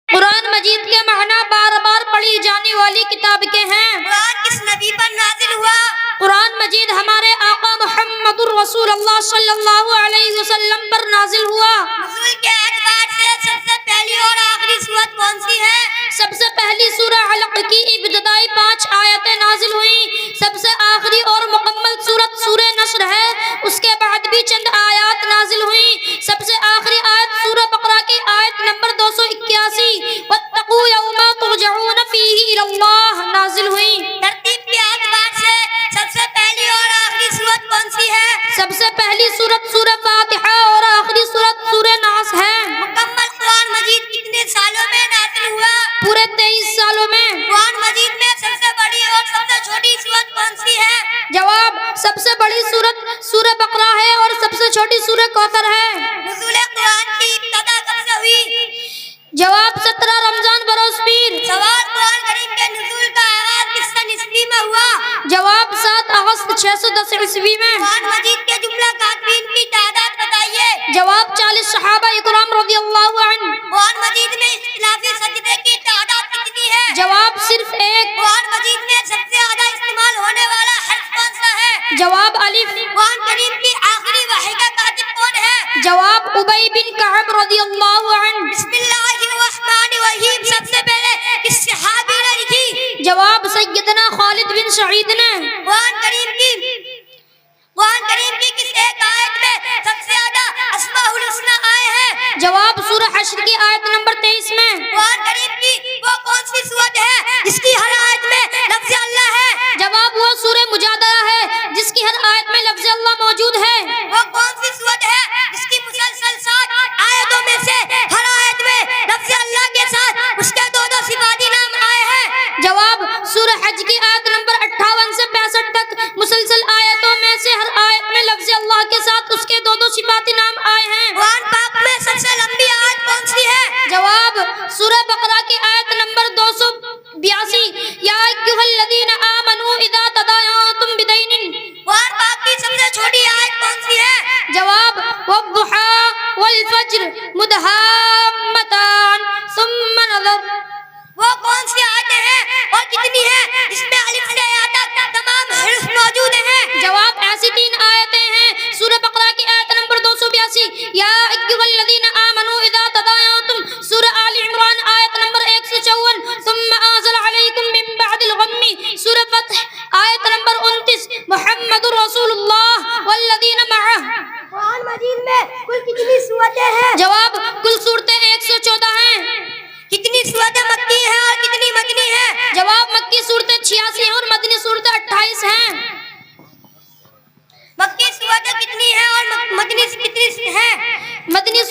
قرآن مجید کے معنی بار بار پڑھی جانے والی کتاب کے ہیں۔ قرآن کس نبی پر نازل ہوا؟ قرآن مجید ہمارے آقا محمد الرسول اللہ صلی اللہ علیہ وسلم پر نازل ہوا۔ نزول کے اعتبار سے سب سے پہلی اور آخری سورت کون سی ہے؟ سب سے پہلی سورہ علق کی ابتدائی 5 آیتیں نازل ہوئیں۔ سب سے آخری اور مکمل سورت سورہ نصر ہے، اس کے بعد بھی چند آیات نازل ہوئیں۔ سب سے آخری آیت سورہ بقرہ کی آیت نمبر 281 واتقوا یوما ترجعون فیہ الی اللہ نازل ہوئیں۔ ترتیب کے اعتبار سے سب سے پہلی اور آخری سورت کون سی ہے؟ سب سے پہلی سورت سورہ فاتحہ اور آخری سورت سورہ ناس ہے۔ مکمل قرآن مجید کتنے سالوں میں نازل ہوا؟ پورے 23 سالوں میں۔ قرآن مجید میں سب سے بڑی اور سب سے چھوٹی سورت کون سی ہے؟ جواب، سب سے بڑی سورت سورہ بقرہ ہے اور سب سے چھوٹی سورہ کوثر ہے۔ نزول قرآن کی ابتدا کب سے ہوئی؟ جواب، 17 رمضان بروز پیر۔ سوال، قرآن کریم کے نزول کا آغاز کس سن عیسوی میں ہوا؟ جواب، 7 اگست 610 عیسوی میں۔ قرآن مجید کے جملہ کاتبین کی تعداد بتائیے۔ جواب، 40 صحابہ اکرام رضی اللہ عنہ۔ قرآن مجید میں اختلافی سجدے کی تعداد کتنی ہے؟ جواب، صرف ایک۔ قرآن مجید میں سب سے زیادہ استعمال ہونے والا حرف کون سا ہے؟ جواب، الف۔ قرآن کریم کی آخری وحی کا کاتب کون ہے؟ جواب، ابی بن کعب رضی اللہ عنہ۔ بسم اللہ الرحمن الرحیم سب سے پہلے کس صحابی نے لکھی؟ جواب، سیدنا خالد بن سعید نے۔ قرآن کریم کی کس ایک آیت میں سب سے زیادہ اسماء الحسنی آئے ہیں؟ جواب، سورہ حشر کی آیت نمبر 23 میں۔ قرآن کریم کی وہ کون سی سورت ہے جس کی ہر آیت میں لفظ اللہ ہے؟ جواب، وہ سورہ مجادلہ ہے جس کی ہر آیت میں لفظ اللہ موجود ہے۔ وہ کون سی سورت ہے جس کی مسلسل 7 آیتوں میں سے ہر آیت میں لفظ اللہ کے ساتھ اس کے 2 صفاتی نام آئے ہیں؟ جواب، سورہ حج کی آیت نمبر 58 سے 65 تک مسلسل آیتوں میں سے ہر آیت میں لفظ اللہ کے ساتھ اس کے 2 صفاتی نام آئے ہیں۔ قرآن پاک میں سب سے لمبی آیت کون سی ہے؟ جواب، سورہ بقرہ کی آیت نمبر 282 یا ایھا الذین آمنوا اذا تداینتم بدین۔ قرآن پاک کی سب سے چھوٹی آیت کون سی ہے؟ جواب، والضحیٰ والفجر مدہامتان ثم نظر۔ وہ کون سی آیتیں ہیں اور کتنی ہیں جس میں الف سے یا تک تمام حروف موجود ہیں؟ جواب، ایسی 3 آیتیں ہیں۔ سورہ بقرہ کی آیت نمبر 282 یا ایھا الذین آمنوا اذا تداینتم، سورہ آل عمران آیت نمبر 154 ثم انزل علیکم من بعد الغم، سورہ فتح آیت نمبر 29 محمد رسول اللہ والذین معہ۔ قرآن مجید میں کل کتنی سورتیں ہیں؟ جواب، کل سورتیں 114 ہیں۔ کتنی سورتیں مکی ہیں اور کتنی مدنی ہیں؟ جواب، مکی صورتیں 86 ہیں اور مدنی صورتیں 28 ہیں۔ مکی سورتیں کتنی ہیں اور مدنی کتنی ہیں؟ مکی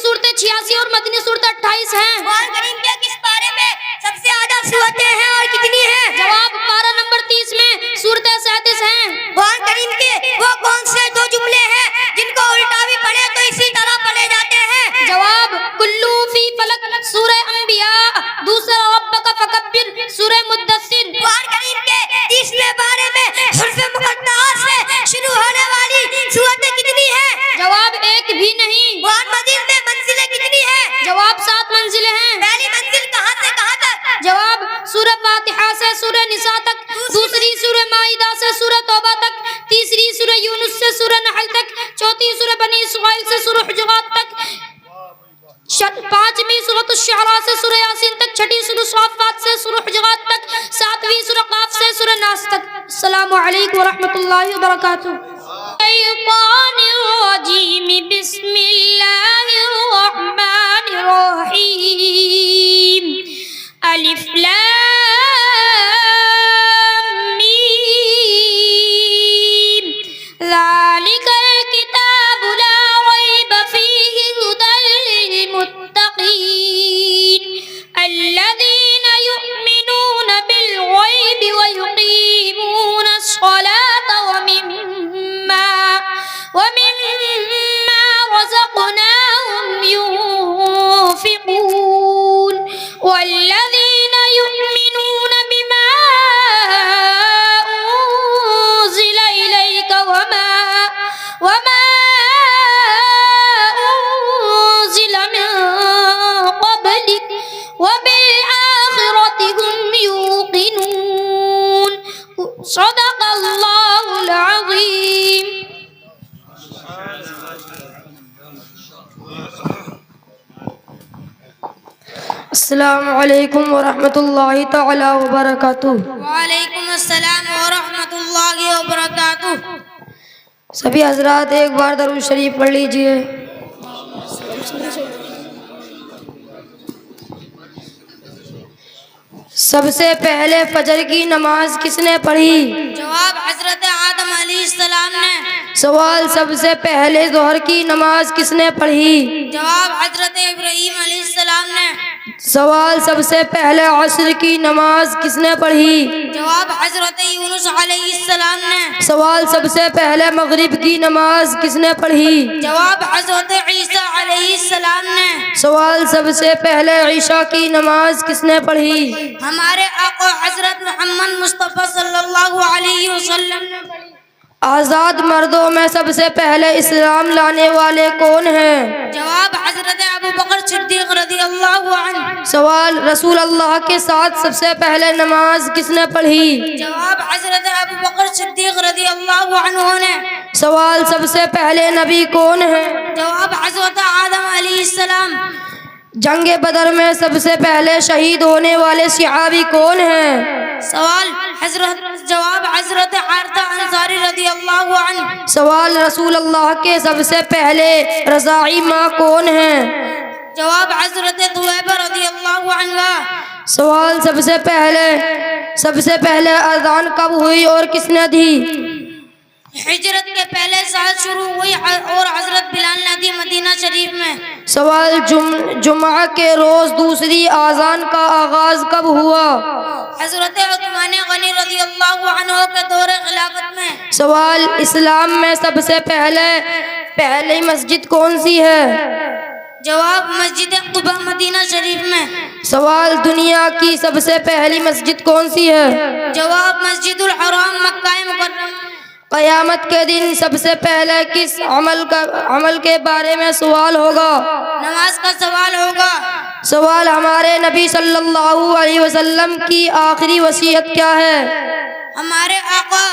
صورتیں 86 اور مدنی صورتیں 28 ہیں۔ قرآن کریم کے کس پارے میں سب سے زیادہ سورتیں ہیں اور کتنی ہیں؟ جواب، پارہ نمبر 30 میں صورتیں 37 ہیں۔ قرآن کریم کے وہ کون سے 2 جملے ہیں جن کو الٹا بھی پڑھے تو اسی طرح پڑھے جاتے ہیں؟ جواب، کلو فی فلک سورہ انبیاء، دوسرا ربک فکبر سورہ مدثر۔ قرآن کریم کے 30ویں پارے میں حروف مقطعات سے شروع ہونے والی سورتیں کتنی ہیں؟ جواب، ایک بھی نہیں۔ قرآن مجید میں منزلیں کتنی ہیں؟ جواب، 7 منزلیں ہیں۔ پہلی منزل کہاں سے کہاں تک؟ جواب، سورہ فاتحہ سے سورہ نساء تک، دوسری سورہ مائدہ سے سورہ توبہ تک، تیسری سورہ یونس سے سورہ نحل تک، چوتھی سورہ بنی اسرائیل سے سورہ حجرات تک، پانچویں سورۃ الشعراء سے سورہ یاسین تک، چھٹی سورہ صافات سے سورہ حجرات تک، ساتویں سورہ قاف سے سورہ ناس تک۔ السلام علیکم ورحمۃ اللہ وبرکاتہ۔ الشیطان الرجیم، بسم اللہ الرحمن الرحیم، الف لام میم، ذالک الکتاب لا ریب فیہ ھدی للمتقین الذین یؤمنون بالغیب ویقیمون الصلاة ومما رزقناهم ينفقون والذين يؤمنون بما أنزل إليك وما أنزل من قبلك وبالآخرة هم يوقنون. صدق اللہ العظیم. السلام علیکم ورحمۃ اللہ تعالی وبرکاتہ. وعلیکم السلام ورحمۃ اللہ وبرکاتہ. سبھی حضرات ایک بار درود شریف پڑھ لیجئے. سب سے پہلے فجر کی نماز کس نے پڑھی؟ جواب حضرت آدم علیہ السلام نے. سوال سب سے پہلے ظہر کی نماز کس نے پڑھی؟ جواب حضرت ابراہیم علیہ السلام نے. سوال سب سے پہلے عصر کی نماز کس نے پڑھی؟ جواب حضرت یونس علیہ السلام نے. سوال سب سے پہلے مغرب کی نماز کس نے پڑھی؟ جواب حضرت عیسیٰ علیہ السلام نے. سوال سب سے پہلے عشاء کی نماز کس نے پڑھی؟ ہمارے آقا حضرت محمد مصطفیٰ صلی اللہ علیہ وسلم نے پڑھی. آزاد مردوں میں سب سے پہلے اسلام لانے والے کون ہیں؟ جواب حضرت ابو بکر صدیق رضی اللہ عنہ. سوال رسول اللہ کے ساتھ سب سے پہلے نماز کس نے پڑھی؟ جواب حضرت ابو بکر صدیق رضی اللہ عنہ نے. سوال سب سے پہلے نبی کون ہیں؟ جواب حضرت آدم علیہ السلام. جنگ بدر میں سب سے پہلے شہید ہونے والے صحابی کون ہیں؟ جواب حضرت حارثہ انصاری رضی اللہ عنہ. سوال رسول اللہ کے سب سے پہلے رضاعی ماں کون ہیں؟ جواب حضرت طویبہ رضی اللہ عنہ. سوال سب سے پہلے اذان کب ہوئی اور کس نے دی؟ ہجرت کے پہلے سال شروع ہوئی اور حضرت بلال نے دی مدینہ شریف میں. سوال جمعہ کے روز دوسری اذان کا آغاز کب ہوا؟ حضرت عثمان غنی رضی اللہ عنہ کے دور خلافت میں. سوال اسلام میں سب سے پہلی مسجد کون سی ہے؟ جواب مسجد قباء مدینہ شریف میں. سوال دنیا کی سب سے پہلی مسجد کون سی ہے؟ جواب مسجد الحرام مکہ مکرمہ. قیامت کے دن سب سے پہلے کس عمل کے بارے میں سوال ہوگا؟ نماز کا سوال ہوگا. سوال ہمارے نبی صلی اللہ علیہ وسلم کی آخری وصیت کیا ہے؟ ہمارے آقا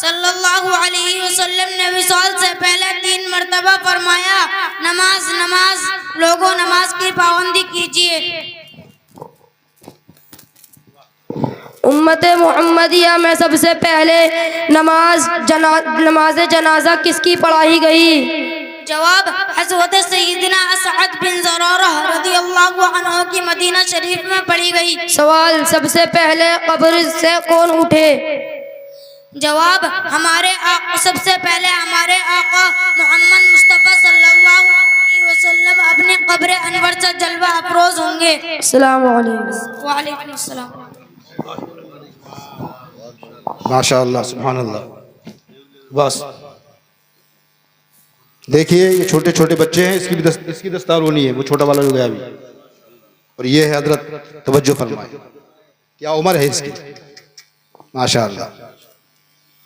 صلی اللہ علیہ وسلم نے وصال سے پہلے 3 مرتبہ فرمایا نماز نماز لوگوں نماز کی پابندی کیجیے. امت محمدیہ میں سب سے پہلے نماز جنازہ کس کی پڑھائی گئی؟ جواب حضرت سیدنا اسعد بن زرارہ رضی اللہ عنہ کی مدینہ شریف میں پڑھی گئی. سوال سب سے پہلے قبر سے کون اٹھے؟ جواب سب سے پہلے ہمارے آقا محمد مصطفیٰ صلی اللہ علیہ وسلم اپنے قبر انور سے جلوہ افروز ہوں گے. السلام علیکم. وعلیکم السلام. ماشاء اللہ سبحان اللہ. بس دیکھیے یہ چھوٹے چھوٹے بچے ہیں, اس کی دستار ہونی ہے. وہ چھوٹا والا جو گیا ابھی, اور یہ ہے حضرت, توجہ فرمائے کیا عمر ہے اس کی. ماشاء اللہ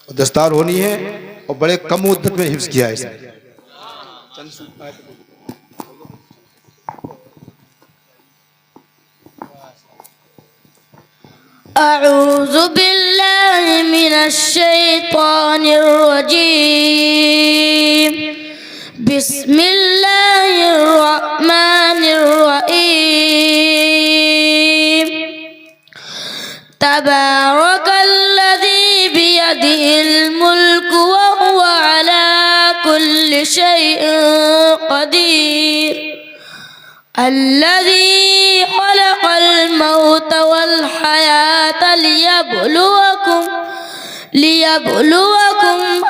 دستار ہونی ہے اور بڑے کم مدت میں حفظ کیا ہے اس نے. اعوذ باللہ من الشیطان الرجیم. بسم اللہ الرحمن الرحیم. تبارک الذی بیدہ الملک وهو على كل شیء قدیر. الذي خلق الموت والحياة ليبلوكم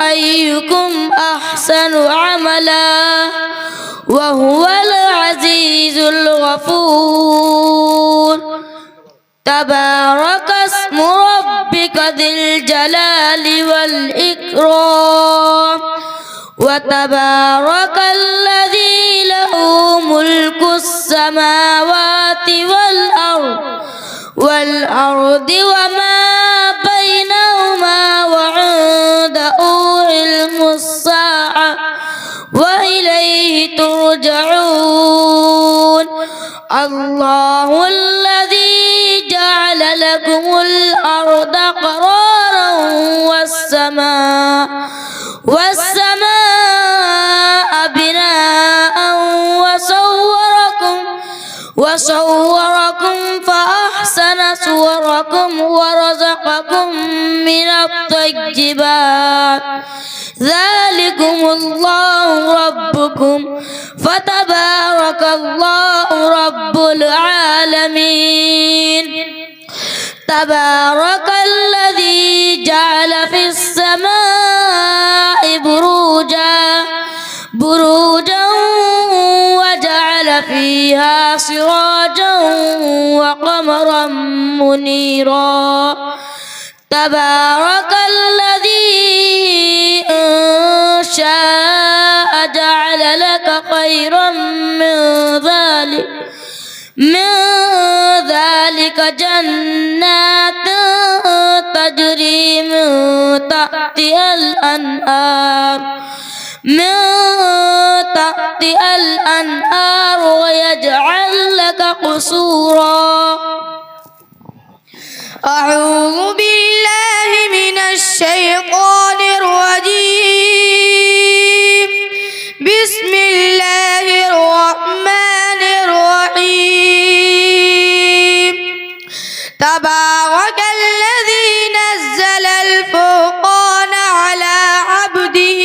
أيكم أحسن عملا وهو العزيز الغفور. تبارك اسم ربك ذي الجلال والإكرام. وتبارك الذي له ملك السماوات والأرض وما بينهما وعنده علم الساعة وإليه ترجعون. الله الذي الأرض قرارا والسماء بناء وصوركم فأحسن صوركم ورزقكم من الطيبات ذلكم الله ربكم فتبارك الله رب العالمين تبارك الذي جعل في السماء بروجا وجعل فيها سراجا وقمرا منيرا تبارك الذي إن شاء جعل لك خيرا من ذلك جنات تجري من تحتها الأنهار ويجعل لك قصورا. أعوذ بالله من الشيطان الرجيم. بسم الله الرحمن الرحيم. تبارك الذي نزل الفرقان على عبده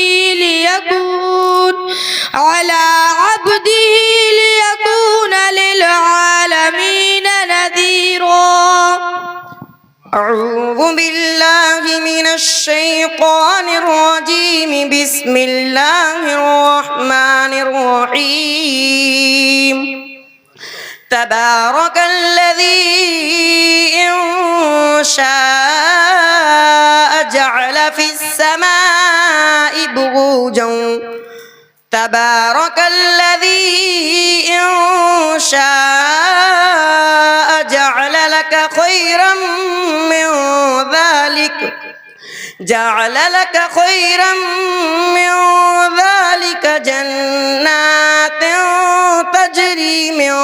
ليكون للعالمين نذيرا. أعوذ بالله من الشيطان الرجيم. بسم الله الرحمن الرحيم. تبارك الذي إن شاء جعل في السماء بروجا تبارك الذي إن شاء جعل لك خيرا من ذلك جنات تجري من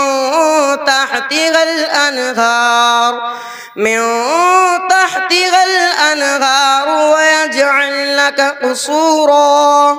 تحتها الأنهار ويجعل لك قصورا.